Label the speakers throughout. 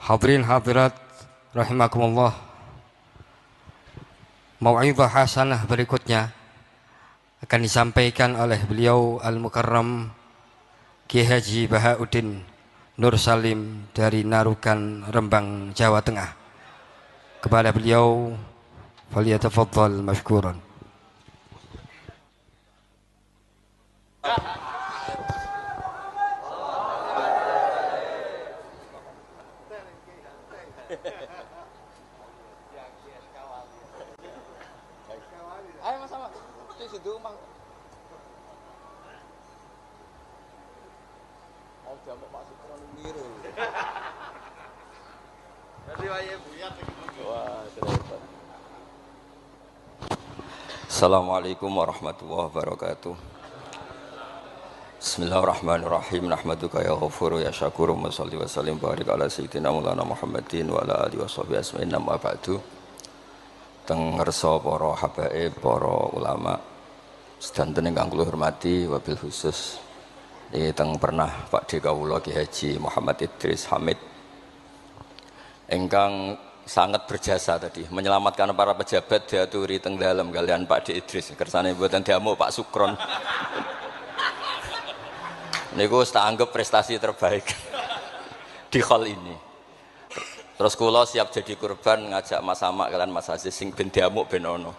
Speaker 1: Hadirin hadirat rahimakumullah. Mau'izah hasanah berikutnya akan disampaikan oleh beliau Al-Mukarram Kiai Haji Bahauddin Nur Salim dari Narukan, Rembang, Jawa Tengah. Kepada beliau falyatafaddal mashkuran.
Speaker 2: Ayo Mas sama di situ Mang. Oh jamak Pak Sukron niru. Jadi wae buyat iki. Wah, terus. Assalamualaikum warahmatullahi wabarakatuh. Bismillahirrahmanirrahim. Nahmaduka ya ghafuru ya syakuru wa sholli wa sallim barik ala sayyidina Maulana Muhammadin wa ala alihi washabihi asma'in amma ba'du. Teng ngersa para habaib, para ulama sedanten ingkang kula hormati, wabil khusus teng pernah Pak D kawula Ki Haji Muhammad Idris Hamid ingkang sangat berjasa tadi menyelamatkan para pejabat diaturi teng dalem kalian Pak D Idris kersane mboten diamuk Pak Sukron. Niku tak anggap prestasi terbaik di hal ini. Terus kula siap jadi kurban ngajak Mas Amak kalian Mas Aziz sing ben diamuk ben ono.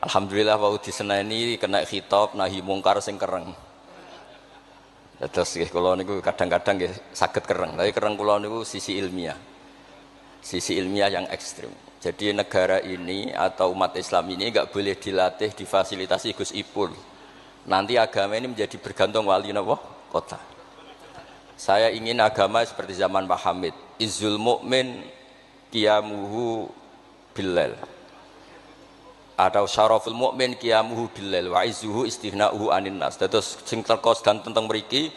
Speaker 2: Alhamdulillah wau diseneni kena khitab nahi mungkar sing kereng. Terus nggih kula niku kadang-kadang nggih saged kereng, tapi kereng kula niku sisi ilmiah. Sisi ilmiah yang ekstrim. Jadi negara ini atau umat Islam ini enggak boleh dilatih, difasilitasi Gus Ipul. Nanti agama ini menjadi bergantung wali napa? Kota. Saya ingin agama seperti zaman Pak Hamid. Izzul mu'min qiyamuhu billail. Atau syaraful mu'min qiyamuhu billail wa izzuhu istighna'uhu anin nas. Terus sing terkos dan tentang mriki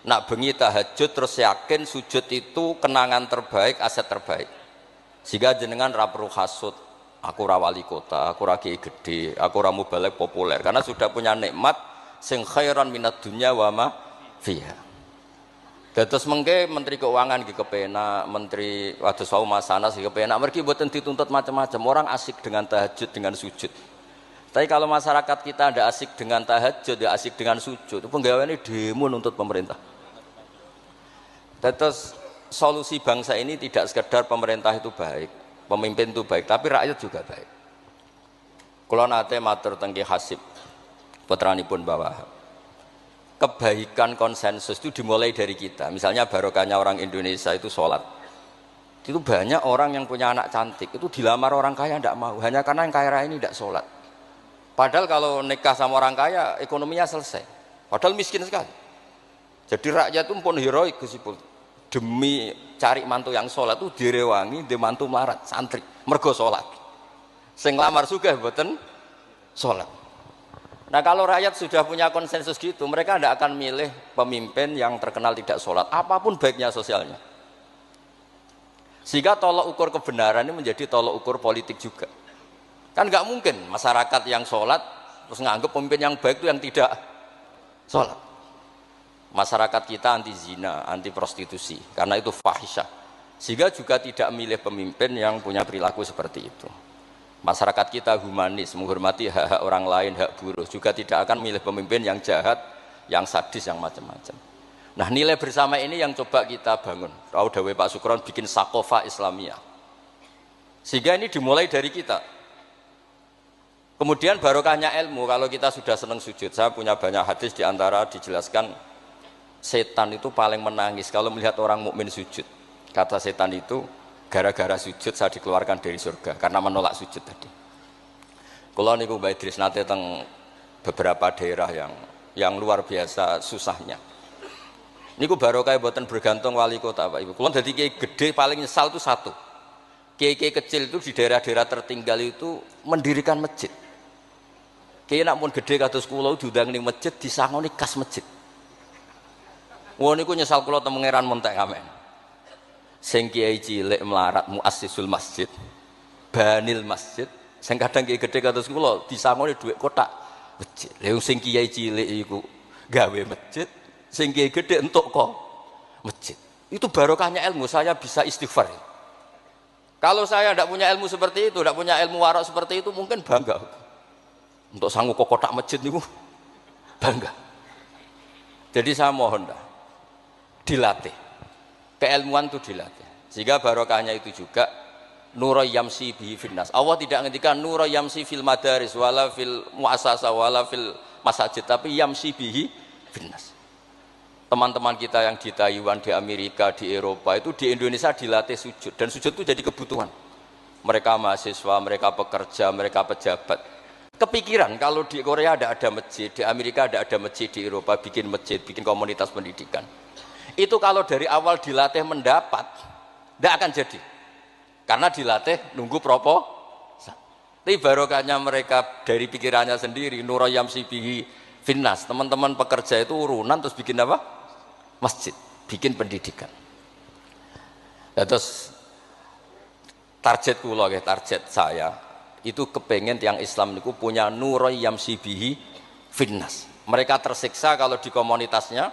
Speaker 2: nak bengi tahajud terus yakin sujud itu kenangan terbaik, aset terbaik. Sehingga jenengan ra perlu hasud. Aku ra wali kota, aku ra kiai gede, aku ra mubalek populer karena sudah punya nikmat sing khairan minad dunya wa ma fiha. Dados mengke Menteri Keuangan iki kepenak, Menteri Wados Wau Masanas iki kepenak, mergi mboten dituntut macam-macam. Orang asik dengan tahajud, dengan sujud. Tapi kalau masyarakat kita ndak asik dengan tahajud, ndak asik dengan sujud, penggaweane demo nuntut pemerintah. Dados solusi bangsa ini tidak sekedar pemerintah itu baik, pemimpin itu baik, tapi rakyat juga baik. Kula nate matur teng Ki Hasib, putranipun Mbah Wahab. Kebaikan konsensus itu dimulai dari kita. Misalnya barokahnya orang Indonesia itu sholat. Itu banyak orang yang punya anak cantik itu dilamar orang kaya tidak mau hanya karena yang kaya raya ini tidak sholat. Padahal kalau nikah sama orang kaya ekonominya selesai. Padahal miskin sekali. Jadi rakyat itu pun heroik Gusipul. Demi cari mantu yang sholat itu direwangi di mantu melarat santri mergo sholat. Sing lamar sugih mboten sholat. Nah kalau rakyat sudah punya konsensus gitu, mereka tidak akan milih pemimpin yang terkenal tidak sholat, apapun baiknya sosialnya. Sehingga tolok ukur kebenaran ini menjadi tolok ukur politik juga. Kan nggak mungkin masyarakat yang sholat terus nganggap pemimpin yang baik itu yang tidak sholat. Masyarakat kita anti zina, anti prostitusi, karena itu fahisyah. Sehingga juga tidak milih pemimpin yang punya perilaku seperti itu. Masyarakat kita humanis, menghormati hak-hak orang lain, hak buruh, juga tidak akan milih pemimpin yang jahat, yang sadis, yang macam-macam. Nah nilai bersama ini yang coba kita bangun. Tahu dawuh Pak Sukron bikin sakofa Islamiyah. Sehingga ini dimulai dari kita. Kemudian barokahnya ilmu, kalau kita sudah senang sujud. Saya punya banyak hadis diantara dijelaskan setan itu paling menangis kalau melihat orang mukmin sujud. Kata setan itu, gara-gara sujud saya dikeluarkan dari surga karena menolak sujud tadi. Kalau niku Mbak Idris nate teng beberapa daerah yang luar biasa susahnya. Niku barokah boten bergantung wali kota Pak Ibu. Kalau jadi kiai gede paling nyesal itu satu. Kiai-kiai kecil itu di daerah-daerah tertinggal itu mendirikan masjid. Kiai nak pun gede kados kula diundang ning masjid disangoni kas masjid. Wong niku nyesal kula teng Pangeran Montek Amen. Sing kiai cilik melarat muassisul masjid banil masjid sing kadang kiai gede kados kula disangoni dhuwit kotak masjid. Lha sing kiai cilik iku gawe masjid, sing kiai gede entuk kok masjid. Itu barokahnya ilmu, saya bisa istighfar. Kalau saya tidak punya ilmu seperti itu, tidak punya ilmu warok seperti itu, mungkin bangga. Untuk sanggup ke kotak masjid niku bangga. Jadi saya mohon dah, dilatih. Keilmuan itu dilatih. Sehingga barokahnya itu juga nura yamsi bihi finnas. Allah tidak ngendikan nura yamsi fil madaris wala fil muassasah wala fil masajid, tapi yamsi bihi finnas. Teman-teman kita yang di Taiwan, di Amerika, di Eropa itu di Indonesia dilatih sujud, dan sujud itu jadi kebutuhan. Mereka mahasiswa, mereka pekerja, mereka pejabat. Kepikiran kalau di Korea ada masjid, di Amerika ada masjid, di Eropa bikin masjid, bikin komunitas pendidikan. Itu kalau dari awal dilatih mendapat, tidak akan jadi. Karena dilatih nunggu tapi barokahnya mereka dari pikirannya sendiri, nura yamsi bihi finnas. Teman-teman pekerja itu urunan terus bikin apa? Masjid, bikin pendidikan. Ya, terus target kula, target saya itu kepengen tiang Islam niku punya nura yamsi bihi finnas. Mereka tersiksa kalau di komunitasnya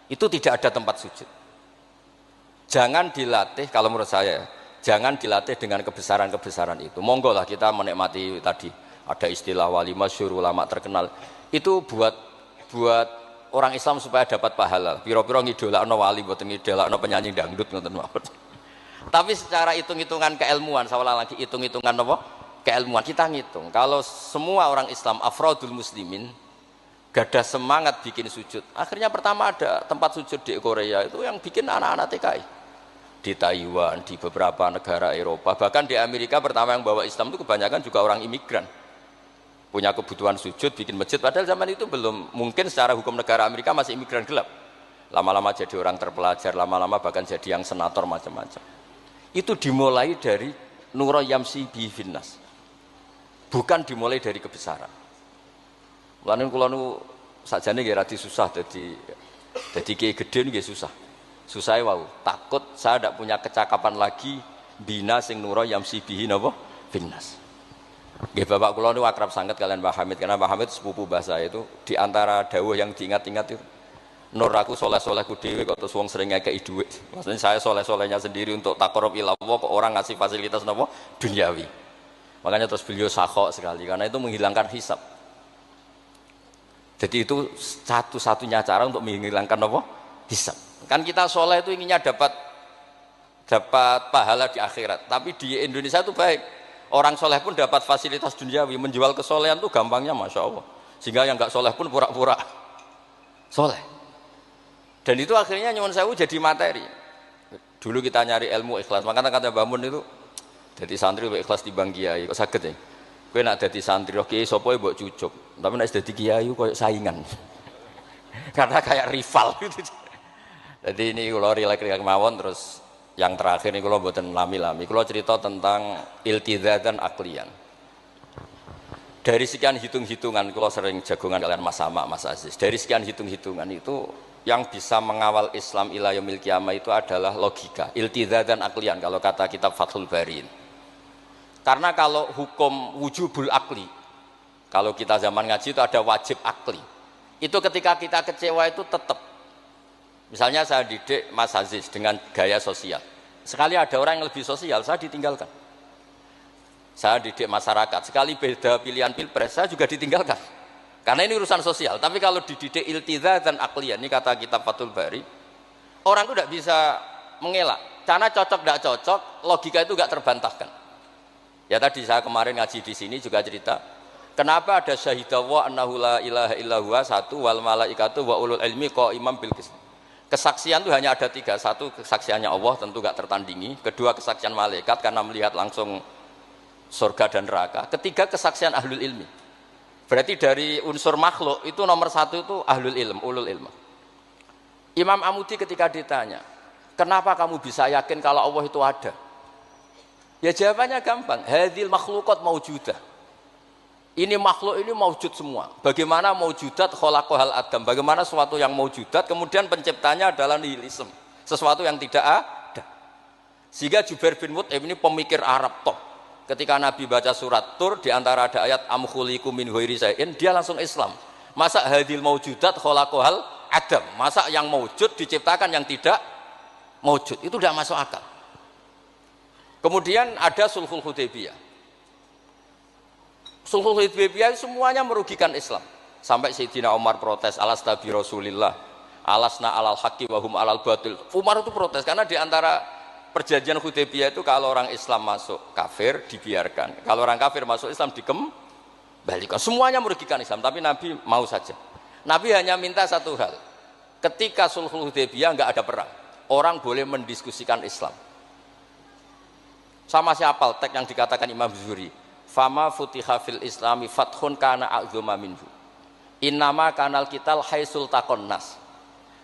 Speaker 2: itu tidak ada tempat sujud. Jangan dilatih, kalau menurut saya, jangan dilatih dengan kebesaran-kebesaran itu. Monggo lah kita menikmati tadi ada istilah wali masyhur, ulama terkenal. Itu buat orang Islam supaya dapat pahala. Piro-piro ngidolakno wali, mboten ngidolakno penyanyi dangdut ngoten mawon. Tapi secara hitung-hitungan keilmuan, saya ulang lagi, hitung-hitungan apa? Keilmuan kita ngitung. Kalau semua orang Islam afrodul muslimin gadah semangat bikin sujud. Akhirnya pertama ada tempat sujud di Korea itu yang bikin anak-anak TKI. Di Taiwan, di beberapa negara Eropa, bahkan di Amerika pertama yang bawa Islam itu kebanyakan juga orang imigran. Punya kebutuhan sujud, bikin masjid, padahal zaman itu belum, mungkin secara hukum negara Amerika masih imigran gelap. Lama-lama jadi orang terpelajar, lama-lama bahkan jadi yang senator macam-macam. Itu dimulai dari nura yamsi bihi finnas. Bukan dimulai dari kebesaran. Mulane kula nu sakjane nggih radi susah dadi kiai gedhe nggih susah. Susah wau, takut saya tidak punya kecakapan lagi bina sing nura yamsi bihi napa finnas. Nggih bapak kula niku akrab sangat kalian Mbah Hamid, karena Mbah Hamid sepupu bahasa itu. Di antara dawuh yang diingat-ingat itu, nur aku soleh-solehku dhewe kok terus wong sering ngekeki dhuwit. Maksudnya saya soleh-solehnya sendiri untuk taqarrub ila Allah, kok orang ngasih fasilitas napa duniawi. Makanya terus beliau sakhok sekali karena itu menghilangkan hisab. Jadi itu satu-satunya cara untuk menghilangkan apa? Hisab. Kan kita soleh itu inginnya dapat pahala di akhirat, tapi di Indonesia itu baik. Orang soleh pun dapat fasilitas duniawi, menjual kesolehan itu gampangnya Masya Allah. Sehingga yang nggak soleh pun pura-pura soleh. Dan itu akhirnya nyuwun sewu jadi materi. Dulu kita nyari ilmu ikhlas, makanya kata Mbah Mun itu jadi santri ikhlas di bang kiai, kok sakit ya? Kowe nak jadi santri roh kiai sapa mbok cucuk, tapi nek jadi kiai koyo saingan. Karena kayak rival gitu. Jadi ini kalau rilek-rilek mawon terus yang terakhir ini kalau buatan lami-lami, kalau cerita tentang iltizatan aklian. Dari sekian hitung-hitungan, kalau sering jagongan kalian Mas Sama, Mas Aziz. Dari sekian hitung-hitungan itu, yang bisa mengawal Islam ila yaumil qiyamah itu adalah logika. Iltizatan aklian, kalau kata kitab Fathul Bari. Karena kalau hukum wujubul akli, kalau kita zaman ngaji itu ada wajib akli. Itu ketika kita kecewa itu tetap. Misalnya saya didik Mas Aziz dengan gaya sosial. Sekali ada orang yang lebih sosial, saya ditinggalkan. Saya didik masyarakat, sekali beda pilihan pilpres, saya juga ditinggalkan. Karena ini urusan sosial. Tapi kalau dididik iltizatan akliyah, ini kata kitab Fathul Bari, orang itu tidak bisa mengelak. Karena cocok tidak cocok, logika itu tidak terbantahkan. Ya tadi saya kemarin ngaji di sini juga cerita, kenapa ada syahidallah annahu la ilaha illallah satu wal malaikatu wa ulul ilmi qaiman bil qist. Kesaksian itu hanya ada tiga. Satu, kesaksiannya Allah tentu gak tertandingi. Kedua, kesaksian malaikat karena melihat langsung surga dan neraka. Ketiga, kesaksian ahlul ilmi. Berarti dari unsur makhluk itu nomor satu itu ahlul ilm, ulul ilm. Imam Amudi ketika ditanya, kenapa kamu bisa yakin kalau Allah itu ada? Ya jawabannya gampang, hadhil makhluqat maujudah. Ini makhluk ini maujud semua. Bagaimana maujudat khalaqahal adam? Bagaimana sesuatu yang maujudat kemudian penciptanya adalah nihilisme, sesuatu yang tidak ada. Sehingga Jubair bin Mut'im ini pemikir Arab top. Ketika Nabi baca surat Tur di antara ada ayat am khuliqu min ghairi syai'in, dia langsung Islam. Masa hadil maujudat khalaqahal adam? Masa yang maujud diciptakan yang tidak maujud, itu tidak masuk akal. Kemudian ada Sulhul Hudaybiyah. Sulhul Hudaybiyah semuanya merugikan Islam. Sampai Sayyidina Umar protes, alasta bi Rasulillah, alasna alal haqqi wa hum alal batil. Umar itu protes karena di antara perjanjian Hudaybiyah itu kalau orang Islam masuk kafir dibiarkan, kalau orang kafir masuk Islam dikembalikan. Semuanya merugikan Islam, tapi Nabi mau saja. Nabi hanya minta satu hal, ketika Sulhul Hudaybiyah nggak ada perang, orang boleh mendiskusikan Islam. Sama siapa teks yang dikatakan Imam Zuhri, fama futiha fil islami fathun kana a'zuma minhu, innama kanal kital haisul takon nas,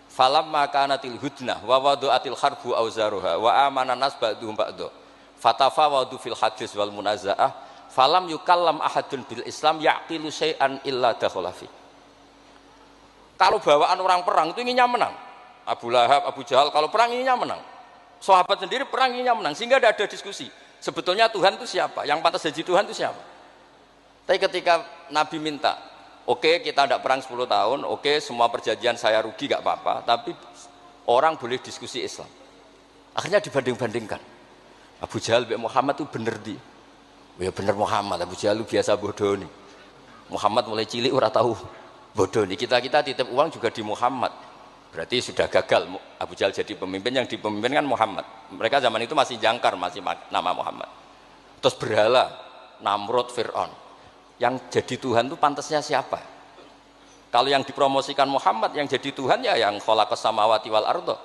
Speaker 2: falamma kanatil hudnah wa wadu'atil harbu auzaruha wa amana nas ba'duhum ba'du fatafawadu fil hadis wal munazaah falam yukallam ahadun bil islam yaqilu syai'an illa dakhulafi. Kalau bawaan orang perang itu inginnya menang, Abu Lahab, Abu Jahal kalau perang inginnya menang, sahabat sendiri perang inginnya menang, sehingga tidak ada diskusi sebetulnya Tuhan itu siapa, yang pantas jadi Tuhan itu siapa. Tapi ketika Nabi minta, oke, kita tidak perang 10 tahun, oke, semua perjanjian saya rugi gak apa-apa, tapi orang boleh diskusi Islam. Akhirnya dibanding-bandingkan, Abu Jahal dan Muhammad itu bener di, ya bener Muhammad, Abu Jahal itu biasa bodoh nih, Muhammad mulai cilik ora tahu bodoh nih, kita titip uang juga di Muhammad, berarti sudah gagal Abu Jahal jadi pemimpin, yang dipemimpinkan Muhammad. Mereka zaman itu masih jangkar, masih nama Muhammad. Terus berhala Namrud, Fir'aun, yang jadi Tuhan itu pantasnya siapa? Kalau yang dipromosikan Muhammad yang jadi Tuhan ya yang khalaqas samawati wal ardo.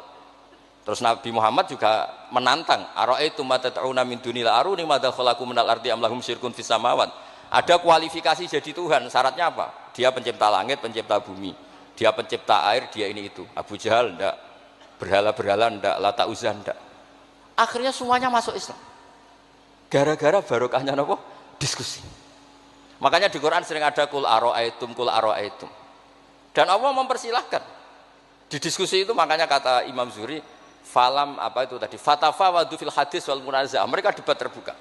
Speaker 2: Terus Nabi Muhammad juga menantang, ara'aitum ma tad'una min dunil aruni madza khalaqu minal ardi am lahum syirkun fis samawat. Ada kualifikasi jadi Tuhan, syaratnya apa? Dia pencipta langit, pencipta bumi, dia pencipta air, dia ini itu. Abu Jahal ndak, berhala-berhala ndak, Lata Uzza ndak. Akhirnya semuanya masuk Islam. Gara-gara barokahnya apa? Diskusi. Makanya di Quran sering ada kul aro'aitum, kul aro'aitum. Dan Allah mempersilahkan. Di diskusi itu makanya kata Imam Zuhri, falam apa itu tadi? Fatafawadu fil hadis wal munazaah. Mereka debat terbuka.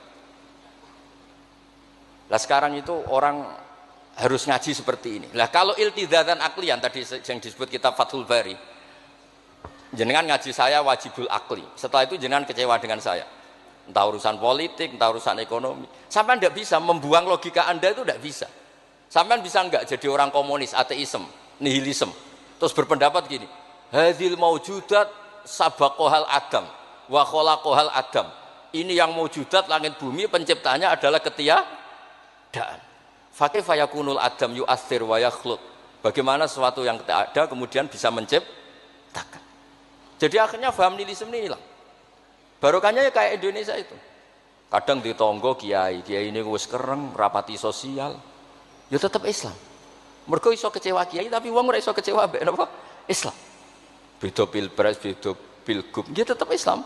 Speaker 2: Lah sekarang itu orang harus ngaji seperti ini. Lah kalau iltizatan aklian tadi yang disebut kitab Fathul Bari, jenengan ngaji saya wajibul akli. Setelah itu jenengan kecewa dengan saya. Entah urusan politik, entah urusan ekonomi. Sampai tidak bisa membuang logika Anda, itu tidak bisa. Sampai bisa enggak jadi orang komunis, ateisme, nihilisme, terus berpendapat gini, hadil maujudat sabaqohal adam wa khalaqohal adam. Ini yang maujudat langit bumi penciptanya adalah ketiadaan. Fakih fayakunul adam yu'athir wa yakhluq. Bagaimana sesuatu yang tidak ada kemudian bisa menciptakan. Jadi akhirnya paham nihilisme ini hilang. Barokahnya ya kayak Indonesia itu. Kadang di tonggo kiai ini wis kereng, rapati sosial, ya tetap Islam. Mergo iso kecewa kiai tapi wong ora iso kecewa mbek napa? Islam. Beda pilpres, beda pilgub, dia tetap Islam.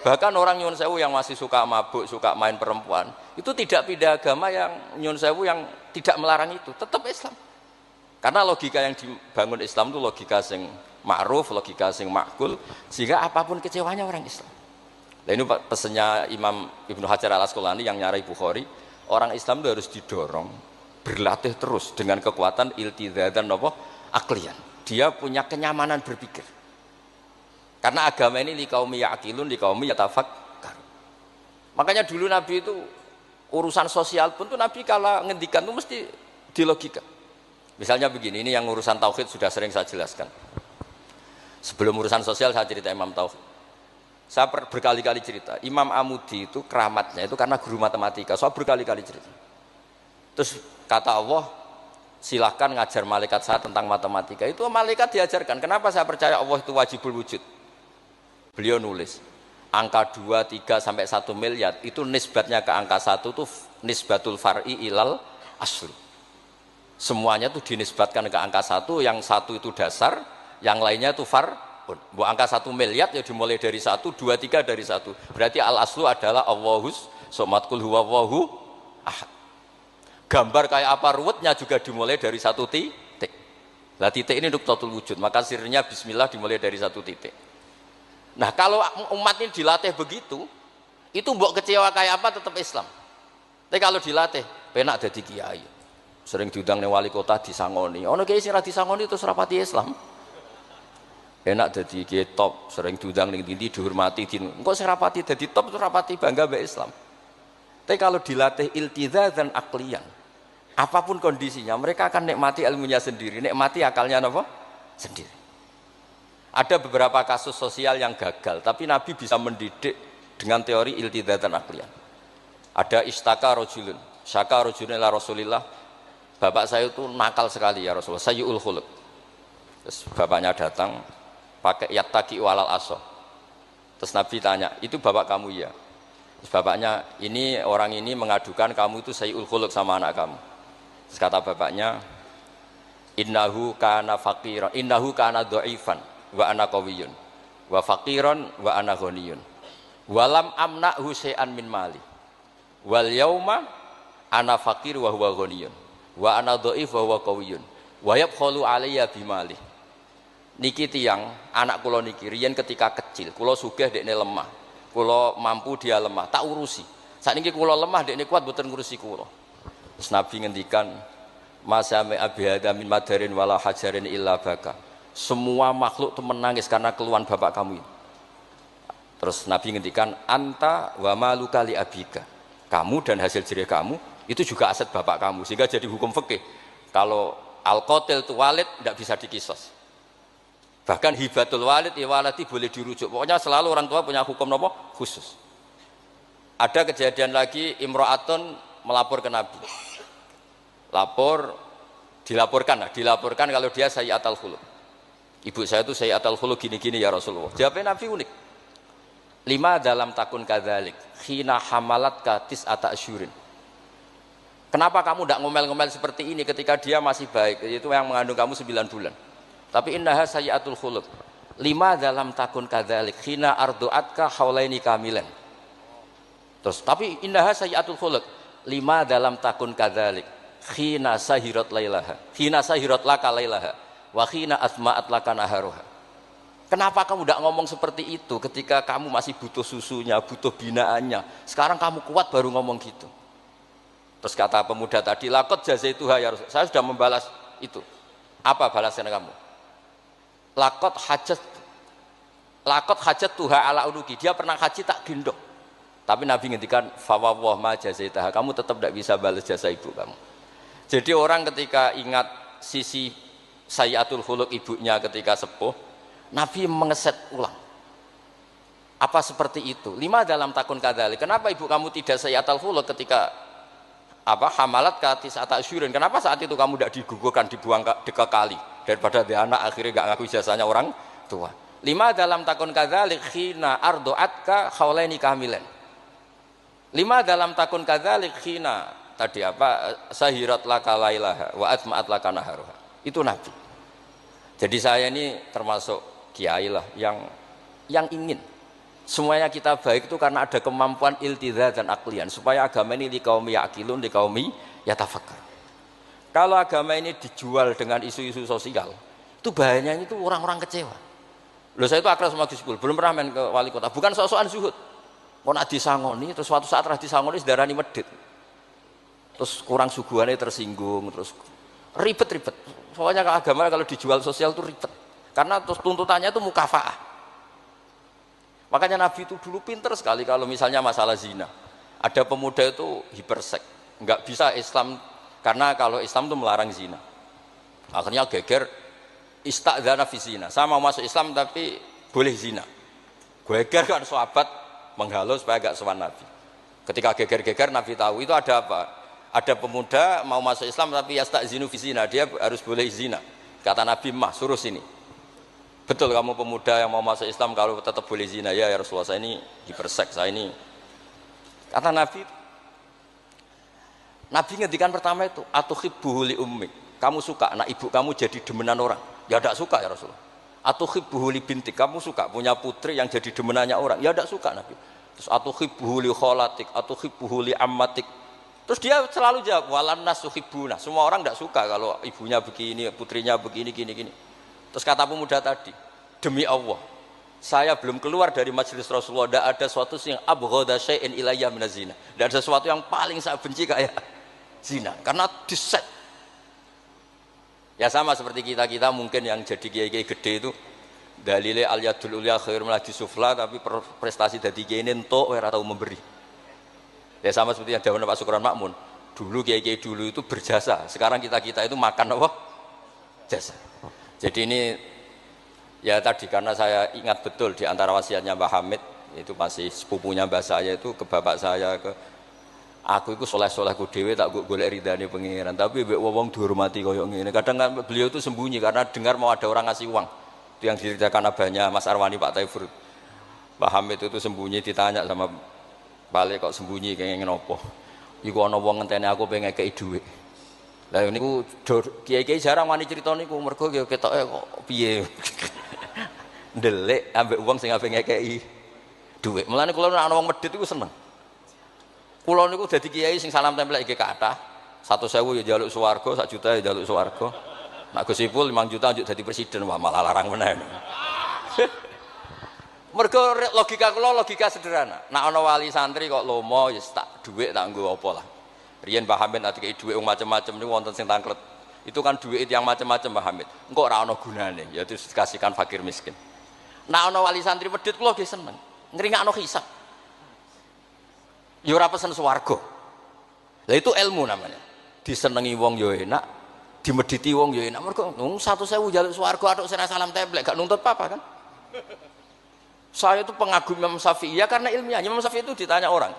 Speaker 2: Bahkan orang nyun sewu yang masih suka mabuk, suka main perempuan, itu tidak pindah agama, yang nyun sewu yang tidak melarang itu, tetap Islam. Karena logika yang dibangun Islam itu logika sing ma'ruf, logika sing makul, sehingga apapun kecewanya orang Islam. Nah ini pesannya Imam Ibnu Hajar al-Asqalani yang nyarai Bukhari, orang Islam itu harus didorong, berlatih terus dengan kekuatan iltizatan aklian. Dia punya kenyamanan berpikir. Karena agama ini liqaumi ya'qilun, liqaumi yatafakkarun. Makanya dulu Nabi itu urusan sosial pun tuh Nabi kalau ngendikan itu mesti dilogika. Misalnya begini, ini yang urusan tauhid sudah sering saya jelaskan. Sebelum urusan sosial saya cerita Imam Tauhid. Saya berkali-kali cerita, Imam Amudi itu keramatnya itu karena guru matematika. Saya berkali-kali cerita. Terus kata Allah, silahkan ngajar malaikat saya tentang matematika. Itu malaikat diajarkan. Kenapa saya percaya Allah itu wajibul wujud? Beliau nulis, angka 2, 3 sampai 1 miliar itu nisbatnya ke angka 1 itu nisbatul far'i ilal asli. Semuanya itu dinisbatkan ke angka 1, yang 1 itu dasar, yang lainnya itu far'. Bu angka 1 miliar ya dimulai dari 1, 2, 3 dari 1. Berarti al aslu adalah Allahus somat kul huwallahu ahad. Gambar kayak apa ruwetnya juga dimulai dari 1 titik. Lah titik ini nuqtatul wujud, maka sirnya bismillah dimulai dari 1 titik. Nah kalau umat ini dilatih begitu, itu mbok kecewa kayak apa tetap Islam. Tapi kalau dilatih, penak dadi kiai. Sering diundang ning wali kota disangoni. Ono kiai sing ra disangoni terus rapati Islam. enak jadi kiai top, sering diundang ning ndi dihormati engko sing rapati dadi top itu rapati bangga mbek Islam. Tapi kalau dilatih iltizazan aklian, apapun kondisinya mereka akan nikmati ilmunya sendiri, nikmati akalnya apa? Sendiri. Ada beberapa kasus sosial yang gagal, tapi Nabi bisa mendidik dengan teori iltizazan aklian. Ada istaka rajulun, syaka rajulun ila Rasulillah. Bapak saya itu nakal sekali ya Rasulullah, sayyul khuluq. Terus bapaknya datang pakai yattaqi walal aso. Terus Nabi tanya, itu bapak kamu ya? Terus bapaknya, ini orang ini mengadukan kamu itu sayyul khuluq sama anak kamu. Terus kata bapaknya, innahu kana faqiran, innahu kana dhaifan wa ana qawiyyun wa faqiran wa ana ghaniyun. Walam amna'hu syai'an min mali. Wal yauma ana faqir wa huwa ghaniyun wa ana dhaif wa huwa qawiyyun wa yabkhalu alayya bimali. Niki tiyang anak kula niki riyen ketika kecil kula sugih dekne lemah, kula mampu dia lemah tak urusi. Sakniki kula lemah dekne kuat mboten ngurusi kula. Terus Nabi ngendikan masame abihada min madarin wala hajarin illa baka. Semua makhluk itu menangis karena keluhan bapak kamu ini. Terus Nabi ngendikan anta wa maluka li abika. Kamu dan hasil jerih kamu itu juga aset bapak kamu, sehingga jadi hukum fikih kalau al-qatil itu walid tidak bisa dikisos. Bahkan hibatul walid ya waladi boleh dirujuk. Pokoknya selalu orang tua punya hukum nopo khusus. Ada kejadian lagi imro'atun melapor ke Nabi. Dilaporkan kalau dia sayyi'atul khuluq. Ibu saya itu sayyi'atul khuluq gini-gini ya Rasulullah. Jawabnya Nabi unik. 5 dalam takun kadzalik khina hamalat katis ata asyurin. Kenapa kamu tidak ngomel-ngomel seperti ini ketika dia masih baik, itu yang mengandung kamu 9 bulan. Tapi innaha sayyi'atul khuluq. 5 dalam takun kadzalik khina ardu'atka haulaini kamilan. Terus tapi innaha sayyi'atul khuluq. 5 dalam takun kadzalik khina sahirat lailaha. Khina sahirat laka lailaha wa khina asma'at laka naharuha. Kenapa kamu tidak ngomong seperti itu ketika kamu masih butuh susunya, butuh binaannya? Sekarang kamu kuat baru ngomong gitu. Terus kata pemuda tadi, laqad jazaituha ya Rasul. Saya sudah membalas itu. Apa balasan kamu? Laqad hajat tuha ala unuki. Dia pernah haji tak gendong. Tapi Nabi ngendikan fawwah ma jazaitaha. Kamu tetap tidak bisa balas jasa ibu kamu. Jadi orang ketika ingat sisi sayyi'atul khuluq ibunya ketika sepuh, Nabi mengeset ulang. Apa seperti itu? 5 dalam takun kadzalik. Kenapa ibu kamu tidak sayyi'atul khuluq ketika hamalat katis ata asyurin? Kenapa saat itu kamu tidak digugurkan, dibuang ke kali daripada dia anak akhirnya enggak ngaku jasanya orang tua? 5 dalam takun kadzalik khina ardu'atka haulaini kamilan. 5 dalam takun kadzalik khina tadi sahirat laka lailaha wa atma'at laka naharuha. Itu Nabi. Jadi saya ini termasuk kiai lah yang ingin semuanya kita baik itu karena ada kemampuan iltizaz dan aklian supaya agama ini liqaumi yaqilun liqaumi yatafakkar. Kalau agama ini dijual dengan isu-isu sosial, itu bahayanya itu orang-orang kecewa. Loh saya itu akrab sama Gus Ipul, belum pernah main ke wali kota, bukan sok-sokan zuhud. Mau nak disangoni, terus suatu saat rah disangoni sedarani medit. Terus kurang suguhannya tersinggung, terus ribet-ribet. Pokoknya agama kalau dijual sosial itu ribet. Karena terus tuntutannya itu mukafaah. Makanya Nabi itu dulu pinter sekali kalau misalnya masalah zina. Ada pemuda itu hiperseks, nggak bisa Islam karena kalau Islam itu melarang zina. Akhirnya geger istadzana fi zina. Saya mau masuk Islam tapi boleh zina. Geger kan sahabat menghalau supaya gak sowan Nabi. Ketika geger-geger Nabi tahu itu ada apa? Ada pemuda mau masuk Islam tapi yastadzinu fi zina, dia harus boleh zina. Kata Nabi, "Mah, suruh sini." Betul kamu pemuda yang mau masuk Islam kalau tetap boleh zina? Ya Rasulullah, saya ini hiperseks, saya ini. Kata Nabi ngendikan pertama itu atuhibbuhu li ummik. Kamu suka anak ibu kamu jadi demenan orang? Ya tidak suka ya Rasulullah. Atuhibbuhu li bintik. Kamu suka punya putri yang jadi demenannya orang? Ya tidak suka Nabi. Terus atuhibbuhu li kholatik, atuhibbuhu li ammatik. Terus dia selalu jawab walan nasuhibbuna. Semua orang tidak suka kalau ibunya begini, putrinya begini, gini. Terus kata pemuda tadi, demi Allah, saya belum keluar dari majelis Rasulullah, tidak ada sesuatu yang abghadha syai'in ilayya minaz zina. Tidak ada sesuatu yang paling saya benci kayak zina, karena diset. Ya sama seperti kita mungkin yang jadi kiai-kiai gede itu dalile al yadul ulya khairun min yadis sufla, tapi prestasi dadi kene entuk ora tau memberi. Ya sama seperti yang dawuh Pak Sukron Makmun. Dulu kiai-kiai dulu itu berjasa, sekarang kita-kita itu makan apa? Jasa. Jadi ini ya tadi karena saya ingat betul di antara wasiatnya Mbah Hamid, itu masih sepupunya mbah saya itu ke bapak saya, ke aku itu soleh-solehku dhewe tak golek ridane pengiran, tapi mbek wong dihormati koyo ngene. Kadang kan beliau itu sembunyi karena dengar mau ada orang ngasih uang. Itu yang diceritakan abahnya Mas Arwani Pak Taifur. Mbah Hamid itu sembunyi, ditanya sama balik kok sembunyi kayak ngene opo. Iku ana wong ngenteni aku pengen ngekeki dhuwit. Lah niku kiai-kiai jarang wani crita niku mergo ketoke kok piye. Ndelik ambek wong sing ape ngekeki dhuwit. Mulane kula nek ana wong medhit iku seneng. Kula niku dadi kiai sing salam tempel iki kathah. 100.000 ya njaluk swarga, 1 juta ya njaluk swarga. Nek Gus Ipul 5 juta njuk dadi presiden, wah malah larang meneh. Mergo logika kula logika sederhana. Nek ana wali santri kok lomo ya tak dhuwit tak nggo apa lah. Riyen Mbah Hamid ati kei dhuwit macam-macam niku wonten sing tangklet. Itu kan dhuwit yang macam-macam Mbah Hamid. Engko ora ana gunane, ya terus dikasihkan fakir miskin. Nek ana wali santri medhit kula nggih seneng. Ngringakno hisab. Ya ora pesen swarga. Lah itu ilmu namanya. Disenengi wong ya enak, dimedhiti wong ya enak. Mergo 100.000 njaluk swarga atuk sira salam templek gak nuntut apa-apa kan? Saya itu pengagum Imam Syafi'i ya karena ilmiah. Imam Syafi'i itu ditanya orang.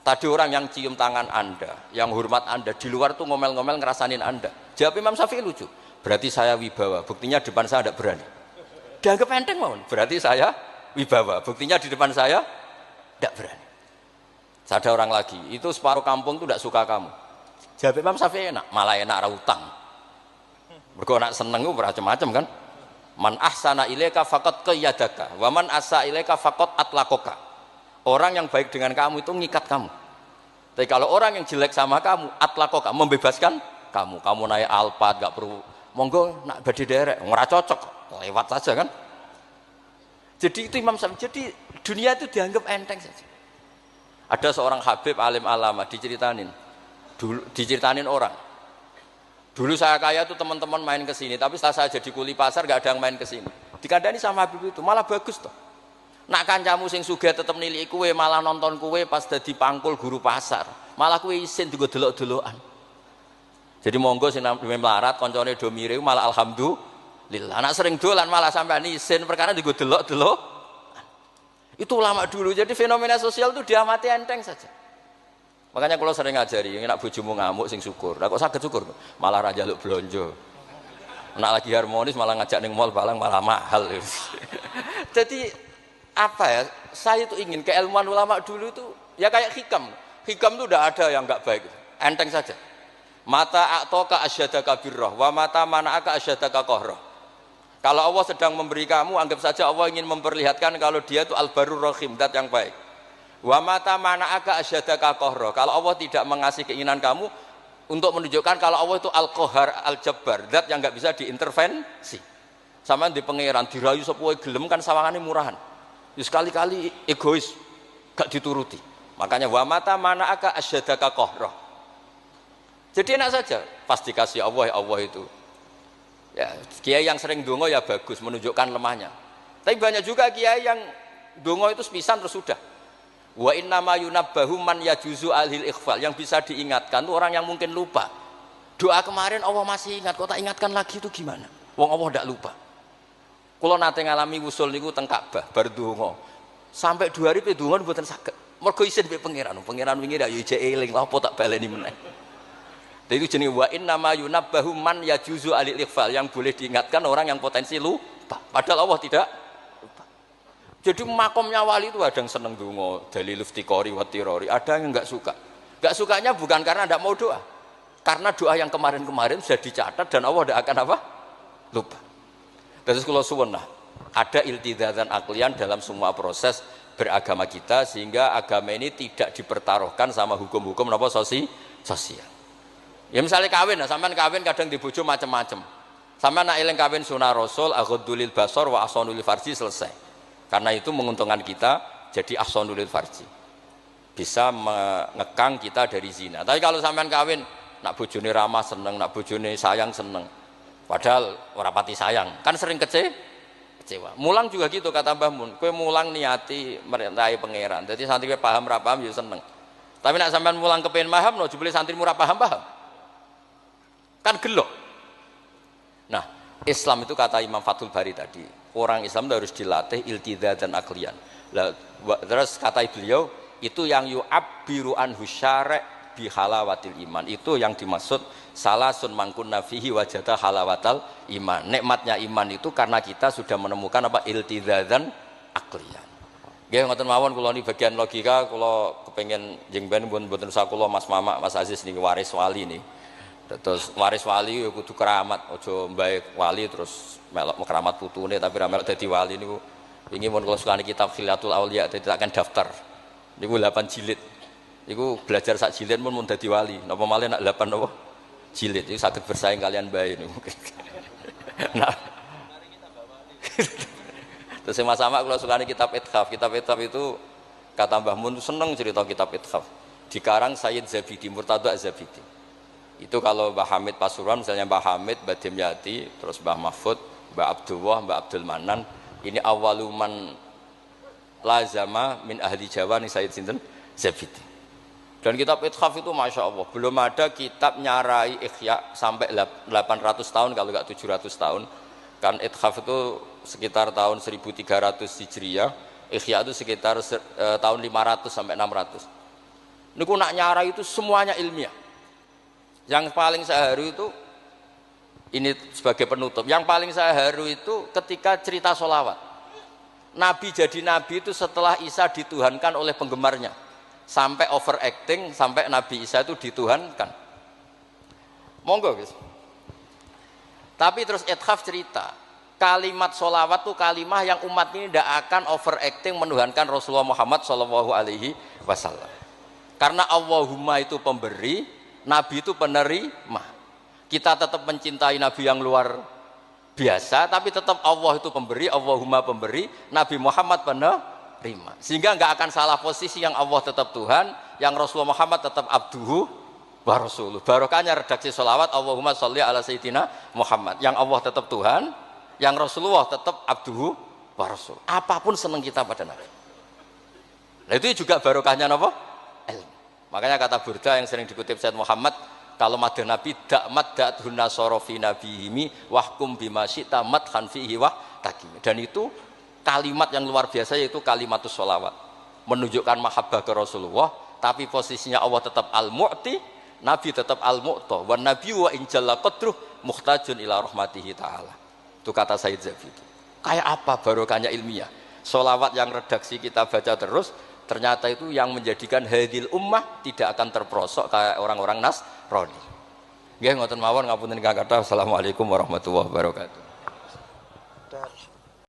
Speaker 2: Tadi orang yang cium tangan Anda, yang hormat Anda, di luar tuh ngomel-ngomel ngerasanin Anda. Jawab Imam Syafi'i lucu. Berarti saya wibawa, buktinya depan saya tidak berani. Dianggap enteng mohon. Berarti saya wibawa, buktinya di depan saya tidak berani. Ada orang lagi, itu separuh kampung itu tidak suka kamu. Jawab Imam Syafi'i enak, malah enak rautang. Mergo nak seneng itu macam-macam kan. Man ahsana ilaika faqad qayyadaka wa man asa ilaika faqad atlaqaka. Orang yang baik dengan kamu itu ngikat kamu. Tapi kalau orang yang jelek sama kamu, atlaqaka, membebaskan kamu. Kamu naik Alphard gak perlu monggo nak badhe derek, ora cocok, lewat saja kan. Jadi itu Imam Syafi'i. Jadi dunia itu dianggap enteng saja. Ada seorang Habib alim alama diceritain orang. Dulu saya kaya tuh teman-teman main ke sini, tapi setelah saya jadi kuli pasar gak ada yang main ke sini. Dikandani sama Habib itu, malah bagus toh. Nak kancamu sing sugih tetep niliki kowe, malah nonton kowe pas dadi pangkul guru pasar. Malah kowe isin juga delok-delokan. Jadi monggo sing melarat kancane do mirip malah alhamdulillah. Nak sering dolan malah sampean isin perkara digo delok-delok. Itu ulama dulu. Jadi fenomena sosial itu diamati enteng saja. Makanya kalau sering ngajari, nak bojomu ngamuk sing syukur. Lah kok saged syukur? Malah ra njaluk blonjo. Nak lagi harmonis malah ngajak ning mall balang malah mahal. Jadi apa ya? Saya itu ingin keilmuan ulama dulu itu ya kayak hikam. Hikam itu udah ada yang enggak baik. Enteng saja. Mata a'taka asyadaka birrah wa mata mana'aka asyadaka qahrah. Kalau Allah sedang memberi kamu, anggap saja Allah ingin memperlihatkan kalau dia itu al-barur rahim, zat yang baik. Wa mata mana'aka asyadaka qahrah. Kalau Allah tidak mengasih keinginan kamu untuk menunjukkan kalau Allah itu al-qahar, al-jabbar, zat yang enggak bisa diintervensi. Sama di pangeran dirayu sapa wae gelem kan sawangane murahan. Ya sekali-kali egois, gak dituruti. Makanya wa mata mana'aka asyadaka qahrah. Jadi enak saja, pasti kasih Allah ya Allah itu. Ya, kiai yang sering dongo ya bagus menunjukkan lemahnya. Tapi banyak juga kiai yang dongo itu sepisan terus sudah. Wa inna ma yunabbahu man yajuzu alil ikhfal, yang bisa diingatkan itu orang yang mungkin lupa. Doa kemarin Allah masih ingat, kok tak ingatkan lagi itu gimana? Wong Allah tidak lupa. Kalau nate ngalami wusul niku teng Ka'bah bar donga. Sampai 2 hari pe donga mboten saged. Mergo isin pe pangeran wingi ya ijek eling lha apa tak baleni meneh. Itu jenis wa inna ma yunabbahu man yajuzu alil ikhfal, yang boleh diingatkan orang yang potensi lupa. Padahal Allah tidak lupa. Jadi makomnya wali itu ada yang seneng donga, dalil iftiqori wa tirori, ada yang enggak suka. Enggak sukanya bukan karena enggak mau doa. Karena doa yang kemarin-kemarin sudah dicatat dan Allah tidak akan apa? Lupa. Terus kalau suwun ada iltizazan aklian dalam semua proses beragama kita sehingga agama ini tidak dipertaruhkan sama hukum-hukum apa sosial. Ya misalnya kawin, sampean kawin kadang dibojo macam-macam. Sampean nak eling kawin sunah Rasul, aghdulil basar wa ahsanul farji, selesai. Karena itu menguntungkan kita jadi ahsanul farji. Bisa mengekang kita dari zina. Tapi kalau sampean kawin nak bojone ramah seneng, nak bojone sayang seneng. Padahal ora pati sayang, kan sering kecewa. kecewa. Mulang juga gitu kata Mbah Mun. Kowe mulang niati merintahi pangeran. Jadi santri kowe paham ra paham ya seneng. Tapi nak sampean mulang kepen paham no jebule santri murah paham-paham. Kan gelok. Nah, Islam itu kata Imam Fathul Bari tadi, orang Islam itu harus dilatih iltidza dan aklian. Terus kata beliau, itu yang yu'abbiru anhu syara' bi halawatil iman. Itu yang dimaksud salasun mangkunna fihi wajada halawatal iman. Nikmatnya iman itu karena kita sudah menemukan apa iltidza dan aklian. Nggih ngoten mawon kula ni bagian logika kula kepengin jengben mboten usah kula Mas Mamak, Mas Aziz niki waris wali nih. Terus waris wali ya kudu keramat, aja mbae wali terus melok keramat putune tapi ra melok dadi wali niku. Wingi mun kula sukani kitab Khilatul Auliya dadi takkan daftar. Niku 8 jilid. Niku belajar sak jilid mun dadi wali. Napa malih nak 8 napa? Jilid. Iku saged bersaing kalian mbae niku. Nah. Terus Mas Sama kula sukani kitab Ithaf. Kitab Ithaf itu kata Mbah Mun seneng cerita kitab Ithaf. Dikarang Sayyid Zabidi, Murtada Zabidi. Itu kalau Mbah Hamid Pasuruan, misalnya Mbah Hamid, Mbah Dimyati, terus Mbah Mahfud, Mbah Abdullah, Mbah Abdul Manan, ini awaluman lazama min ahli Jawa nih Sayyid Sinten Zabidi. Dan kitab Ithaf itu Masya Allah, belum ada kitab nyarai Ikhya sampai 800 tahun kalau nggak 700 tahun. Kan Ithaf itu sekitar tahun 1300 Hijriah, Ikhya itu sekitar tahun 500 sampai 600. Niku nak nyarai itu semuanya ilmiah. Yang paling saya haru itu ini sebagai penutup. Yang paling saya haru itu ketika cerita sholawat. Nabi jadi nabi itu setelah Isa dituhankan oleh penggemarnya, sampai overacting sampai Nabi Isa itu dituhankan. Monggo guys. Tapi terus Ithaf cerita kalimat sholawat itu kalimah yang umat ini tidak akan overacting menuhankan Rasulullah Muhammad SAW. Karena Allahumma itu pemberi, Nabi itu penerima. Kita tetap mencintai Nabi yang luar biasa, tapi tetap Allah itu pemberi, Allahumma pemberi, Nabi Muhammad penerima. Sehingga nggak akan salah posisi, yang Allah tetap Tuhan, yang Rasulullah Muhammad tetap abduhu wa rasuluh. Barokahnya redaksi sholawat Allahumma sholli ala sayyidina Muhammad. Yang Allah tetap Tuhan, yang Rasulullah tetap abduhu wa rasuluh. Apapun senang kita pada Nabi. Nah itu juga barokahnya apa? Ilmu. Makanya kata Burda yang sering dikutip Sayyid Muhammad, kalau madah Nabi dakmat da'athun nasara fi nabihimi wahkum bima syi'ta madhan fihi wah takim. Dan itu kalimat yang luar biasa, yaitu kalimatus sholawat, menunjukkan mahabbah ke Rasulullah, tapi posisinya Allah tetap al-mu'ti, Nabi tetap al-mu'ta, wa nabi wa injalla qadruh muhtajun ila rahmatihi ta'ala. Itu kata Sayyid Zabidi. Kayak apa barokahnya ilmiah? Sholawat yang redaksi kita baca terus, ternyata itu yang menjadikan hadil ummah tidak akan terperosok kayak orang-orang Nasrani. Nggih ngoten mawon, ngapunten ingkang kathah. Assalamualaikum warahmatullahi wabarakatuh.